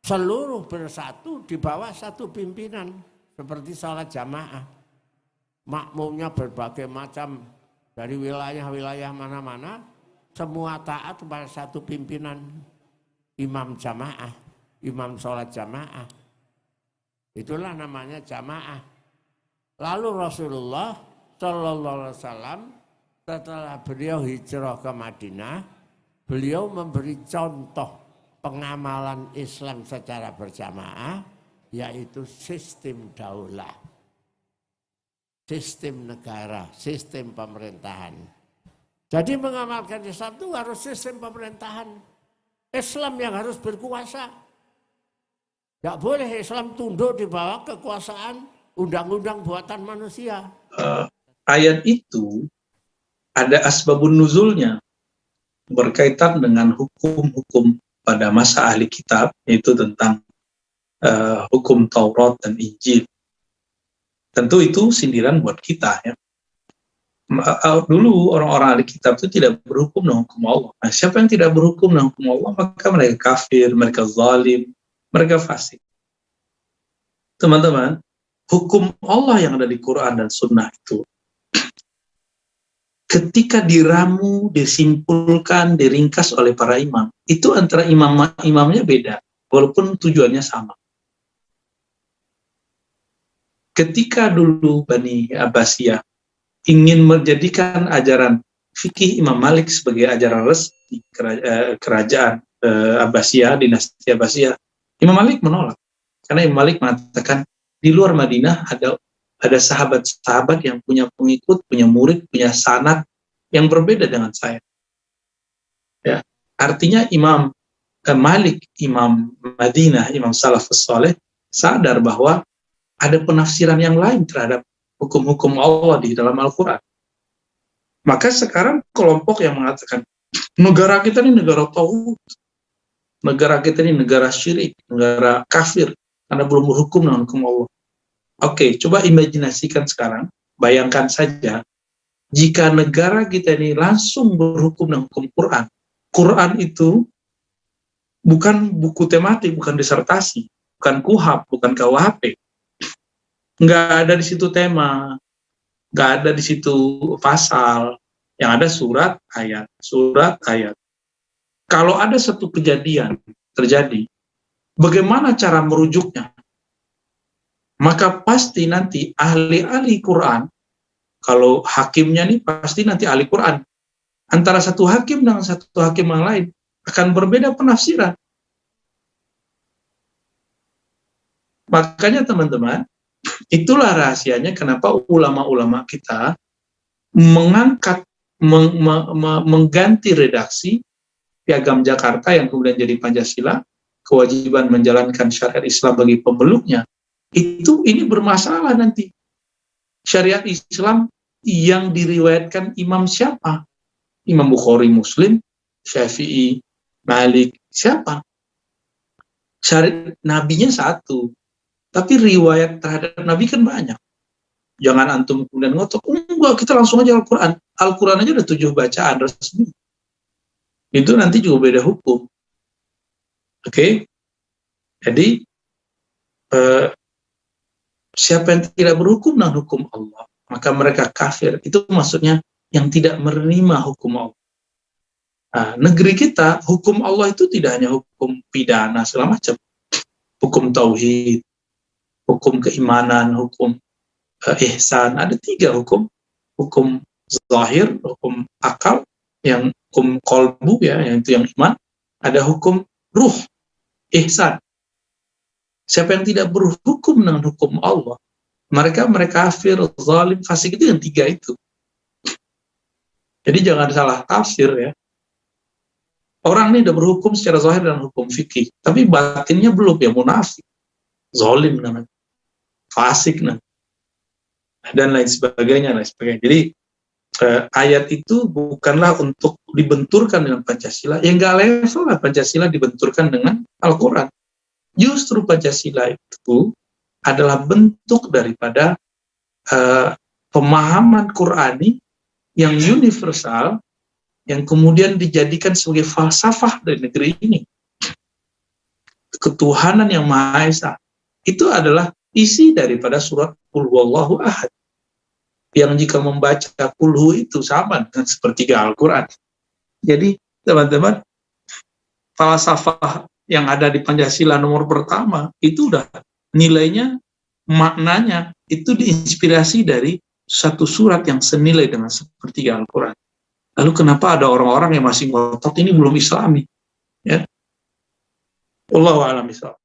seluruh bersatu di bawah satu pimpinan, seperti sholat jamaah. Makmumnya berbagai macam dari wilayah-wilayah mana-mana, semua taat kepada satu pimpinan, imam jamaah, imam sholat jamaah. Itulah namanya jamaah. Lalu Rasulullah Shallallahu Alaihi Wasallam setelah beliau hijrah ke Madinah, beliau memberi contoh pengamalan Islam secara berjamaah, yaitu sistem daulah, sistem negara, sistem pemerintahan. Jadi mengamalkan Islam itu harus sistem pemerintahan. Islam yang harus berkuasa. Tidak boleh Islam tunduk di bawah kekuasaan undang-undang buatan manusia. Ayat itu ada asbabun nuzulnya berkaitan dengan hukum-hukum pada masa ahli kitab, yaitu tentang hukum Taurat dan Injil. Tentu itu sindiran buat kita ya. Dulu orang-orang ahli kitab itu tidak berhukum dengan hukum Allah. Nah, siapa yang tidak berhukum dengan hukum Allah, maka mereka kafir, mereka zalim, mereka fasik. Teman-teman, hukum Allah yang ada di Quran dan Sunnah itu, ketika diramu, disimpulkan, diringkas oleh para imam, itu antara imamnya beda, walaupun tujuannya sama. Ketika dulu Bani Abbasiyah ingin menjadikan ajaran fikih Imam Malik sebagai ajaran resmi kerajaan Abbasiyah, dinasti Abbasiyah, Imam Malik menolak. Karena Imam Malik mengatakan di luar Madinah ada sahabat-sahabat yang punya pengikut, punya murid, punya sanad yang berbeda dengan saya. Ya, artinya Imam Malik, Imam Madinah, Imam Salafus Saleh sadar bahwa ada penafsiran yang lain terhadap hukum-hukum Allah di dalam Al-Quran. Maka sekarang kelompok yang mengatakan negara kita ini negara tauhid, negara kita ini negara syirik, negara kafir, karena belum berhukum dengan hukum Allah. Oke, coba imajinasikan sekarang, bayangkan saja jika negara kita ini langsung berhukum dengan hukum Quran. Quran itu bukan buku tematik, bukan disertasi, bukan KUHP, bukan KUHP. Nggak ada di situ tema, nggak ada di situ pasal, yang ada surat ayat, surat ayat. Kalau ada satu kejadian terjadi, bagaimana cara merujuknya? Maka pasti nanti ahli-ahli Quran, kalau hakimnya nih pasti nanti ahli Quran, antara satu hakim dengan satu hakim yang lain akan berbeda penafsiran. Makanya teman-teman, itulah rahasianya kenapa ulama-ulama kita mengangkat, mengganti redaksi Piagam Jakarta yang kemudian jadi Pancasila, kewajiban menjalankan syariat Islam bagi pemeluknya. Ini bermasalah nanti. Syariat Islam yang diriwayatkan imam siapa? Imam Bukhari, Muslim, Syafi'i, Malik, siapa? Syariat nabinya satu. Tapi riwayat terhadap Nabi kan banyak. Jangan antum kemudian ngotot, enggak, kita langsung aja Al-Quran. Al-Quran aja ada 7 bacaan resmi. Itu nanti juga beda hukum. Oke? Jadi, siapa yang tidak berhukum dengan hukum Allah, maka mereka kafir. Itu maksudnya yang tidak menerima hukum Allah. Nah, negeri kita, hukum Allah itu tidak hanya hukum pidana segala macam. Hukum tauhid, hukum keimanan, hukum ihsan, ada 3 hukum. Hukum zahir, hukum akal, yang hukum kolbu ya, yang itu yang iman. Ada hukum ruh, ihsan. Siapa yang tidak berhukum dengan hukum Allah, mereka kafir, zalim, fasik, itu yang 3 itu. Jadi jangan salah tafsir ya. Orang ini sudah berhukum secara zahir dan hukum fikih, tapi batinnya belum, ya munafik, zalim namanya, fasik namanya, dan lain sebagainya. Jadi ayat itu bukanlah untuk dibenturkan dengan Pancasila, ya nggak level lah Pancasila dibenturkan dengan Al-Quran. Justru Pancasila itu adalah bentuk daripada pemahaman Qurani yang universal, yang kemudian dijadikan sebagai falsafah dari negeri ini. ketuhanan yang Maha Esa. Itu adalah isi daripada surat Qul Huwallahu Ahad. Yang jika membaca kulhu itu sama dengan sepertiga Al-Quran. Jadi teman-teman, falsafah yang ada di Pancasila nomor pertama itu udah nilainya, maknanya itu diinspirasi dari satu surat yang senilai dengan sepertiga Al-Quran. Lalu kenapa ada orang-orang yang masih ngotot ini belum Islami? Ya, Wallahu a'lam bishawab.